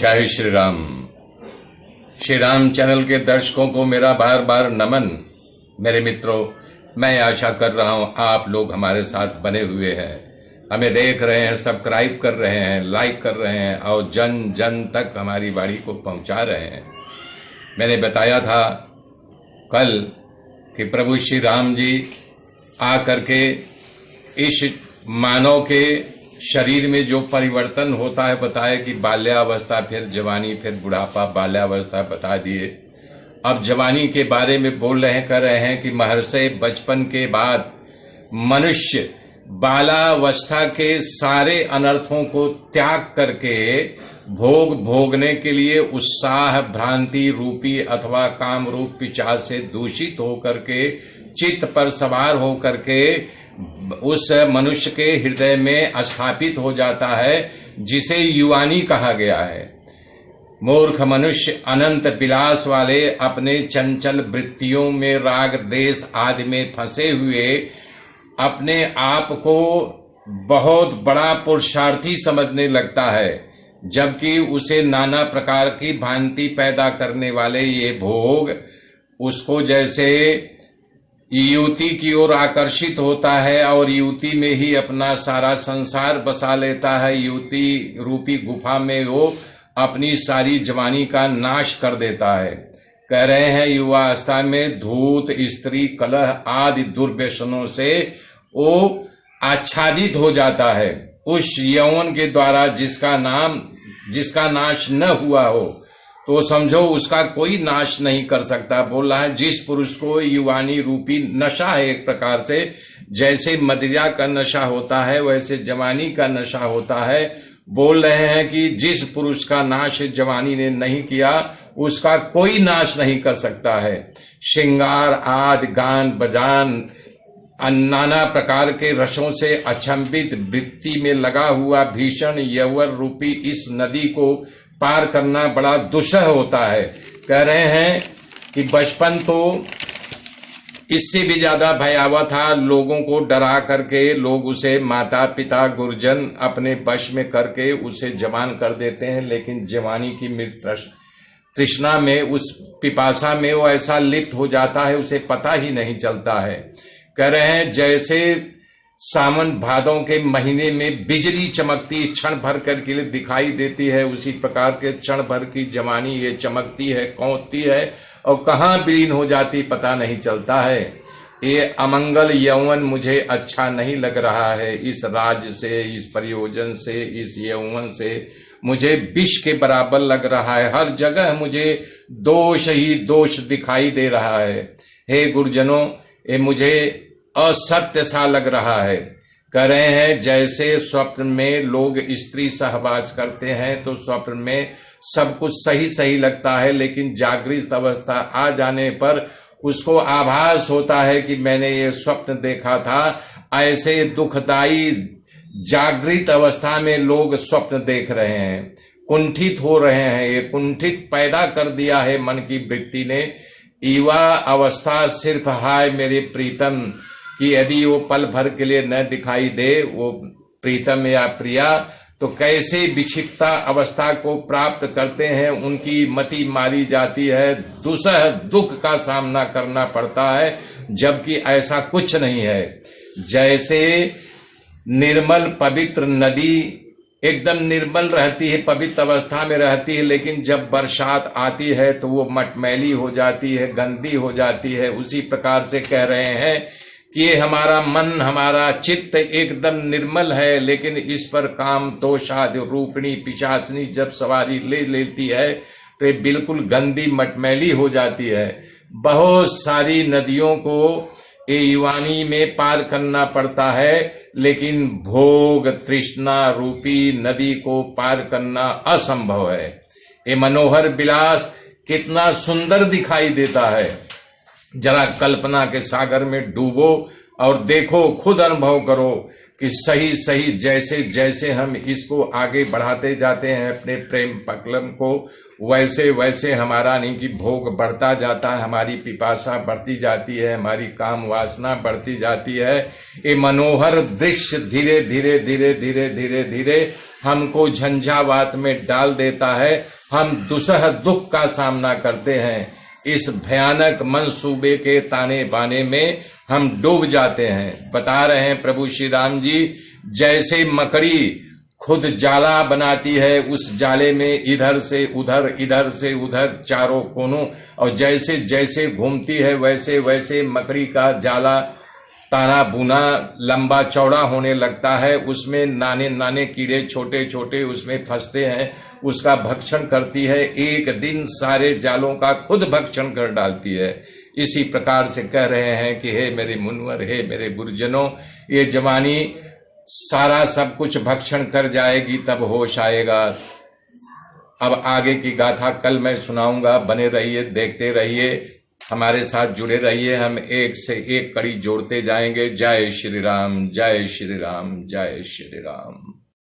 जय श्री राम। श्री राम चैनल के दर्शकों को मेरा बार बार नमन। मेरे मित्रों, मैं आशा कर रहा हूं आप लोग हमारे साथ बने हुए हैं, हमें देख रहे हैं, सब्सक्राइब कर रहे हैं, लाइक कर रहे हैं और जन जन तक हमारी वाणी को पहुंचा रहे हैं। मैंने बताया था कल कि प्रभु श्री राम जी आकर के इस मानव के शरीर में जो परिवर्तन होता है बताया कि बाल्यावस्था, फिर जवानी, फिर बुढ़ापा, बाल्यावस्था बता दिए। अब जवानी के बारे में कर रहे हैं कि महर्षि बचपन के बाद मनुष्य बालावस्था के सारे अनर्थों को त्याग करके भोगने के लिए उत्साह भ्रांति रूपी अथवा काम रूप पिशाच से दूषित होकर के चित्त पर सवार होकर के उस मनुष्य के हृदय में स्थापित हो जाता है, जिसे युवानी कहा गया है। मूर्ख मनुष्य अनंत विलास वाले अपने चंचल वृत्तियों में राग देश आदि में फंसे हुए अपने आप को बहुत बड़ा पुरुषार्थी समझने लगता है, जबकि उसे नाना प्रकार की भ्रांति पैदा करने वाले ये भोग उसको जैसे युवती की ओर आकर्षित होता है और युवती में ही अपना सारा संसार बसा लेता है। युवती रूपी गुफा में वो अपनी सारी जवानी का नाश कर देता है। कह रहे हैं युवावस्था में धूत, स्त्री, कलह आदि दुर्व्यसनों से वो आच्छादित हो जाता है। उस यौवन के द्वारा जिसका नाश न हुआ हो तो समझो उसका कोई नाश नहीं कर सकता। बोल रहा है जिस पुरुष को युवानी रूपी नशा है, एक प्रकार से जैसे मदिरा का नशा होता है वैसे जवानी का नशा होता है। बोल रहे हैं कि जिस पुरुष का नाश जवानी ने नहीं किया उसका कोई नाश नहीं कर सकता है। श्रृंगार आदि गान बजान नाना प्रकार के रसों से अचंभित वृत्ति में लगा हुआ भीषण यौवन रूपी इस नदी को पार करना बड़ा दुस्सह होता है। कह रहे हैं कि बचपन तो इससे भी ज्यादा भयावह था। लोगों को डरा करके लोग उसे माता पिता गुरुजन अपने वश में करके उसे जवान कर देते हैं, लेकिन जवानी की मृत तृष्णा में, उस पिपासा में वो ऐसा लिप्त हो जाता है उसे पता ही नहीं चलता है। कह रहे हैं जैसे सावन भादों के महीने में बिजली चमकती क्षण भर कर के लिए दिखाई देती है, उसी प्रकार के क्षण भर की जवानी ये चमकती है, कौंधती है और कहाँ विलीन हो जाती पता नहीं चलता है। ये अमंगल यौवन मुझे अच्छा नहीं लग रहा है। इस राज से, इस प्रयोजन से, इस यौवन से मुझे विष के बराबर लग रहा है। हर जगह मुझे दोष ही दोष दिखाई दे रहा है। हे गुरुजनों, ये मुझे असत्य सा लग रहा है। कह रहे हैं जैसे स्वप्न में लोग स्त्री सहवास करते हैं तो स्वप्न में सब कुछ सही सही लगता है, लेकिन जागृत अवस्था आ जाने पर उसको आभास होता है कि मैंने ये स्वप्न देखा था। ऐसे दुखदाई जागृत अवस्था में लोग स्वप्न देख रहे हैं, कुंठित हो रहे हैं। ये कुंठित पैदा कर दिया है मन की वृत्ति ने। युवा अवस्था सिर्फ हाय मेरे प्रीतम कि यदि वो पल भर के लिए न दिखाई दे वो प्रीतम या प्रिया, तो कैसे विक्षिप्ता अवस्था को प्राप्त करते हैं, उनकी मति मारी जाती है, दुसह दुख का सामना करना पड़ता है, जबकि ऐसा कुछ नहीं है। जैसे निर्मल पवित्र नदी एकदम निर्मल रहती है, पवित्र अवस्था में रहती है, लेकिन जब बरसात आती है तो वो मटमैली हो जाती है, गंदी हो जाती है। उसी प्रकार से कह रहे हैं कि ये हमारा मन, हमारा चित्त एकदम निर्मल है, लेकिन इस पर काम तोषादि रूपिणी पिशाचनी जब सवारी ले लेती है तो ये बिल्कुल गंदी मटमैली हो जाती है। बहुत सारी नदियों को ये युवानी में पार करना पड़ता है, लेकिन भोग तृष्णा रूपी नदी को पार करना असंभव है। ये मनोहर विलास कितना सुंदर दिखाई देता है। जरा कल्पना के सागर में डूबो और देखो, खुद अनुभव करो कि सही सही जैसे जैसे हम इसको आगे बढ़ाते जाते हैं अपने प्रेम पकलम को, वैसे वैसे हमारा नहीं कि भोग बढ़ता जाता है, हमारी पिपासा बढ़ती जाती है, हमारी काम वासना बढ़ती जाती है। ये मनोहर दृश्य धीरे धीरे धीरे धीरे धीरे धीरे हमको झंझावात में डाल देता है। हम दुसह दुख का सामना करते हैं। इस भयानक मंसूबे के ताने बाने में हम डूब जाते हैं। बता रहे हैं प्रभु श्री राम जी, जैसे मकड़ी खुद जाला बनाती है, उस जाले में इधर से उधर चारों कोनों, और जैसे जैसे घूमती है वैसे वैसे मकड़ी का जाला ताना बुना लंबा चौड़ा होने लगता है। उसमें नाने नाने कीड़े छोटे छोटे उसमें फंसते हैं, उसका भक्षण करती है। एक दिन सारे जालों का खुद भक्षण कर डालती है। इसी प्रकार से कह रहे हैं कि हे मेरे मुनवर, हे मेरे गुरुजनों, ये जवानी सारा सब कुछ भक्षण कर जाएगी, तब होश आएगा। अब आगे की गाथा कल मैं सुनाऊंगा। बने रहिए, देखते रहिए, हमारे साथ जुड़े रहिए। हम एक से एक कड़ी जोड़ते जाएंगे। जय श्री राम, जय श्री राम, जय श्री राम।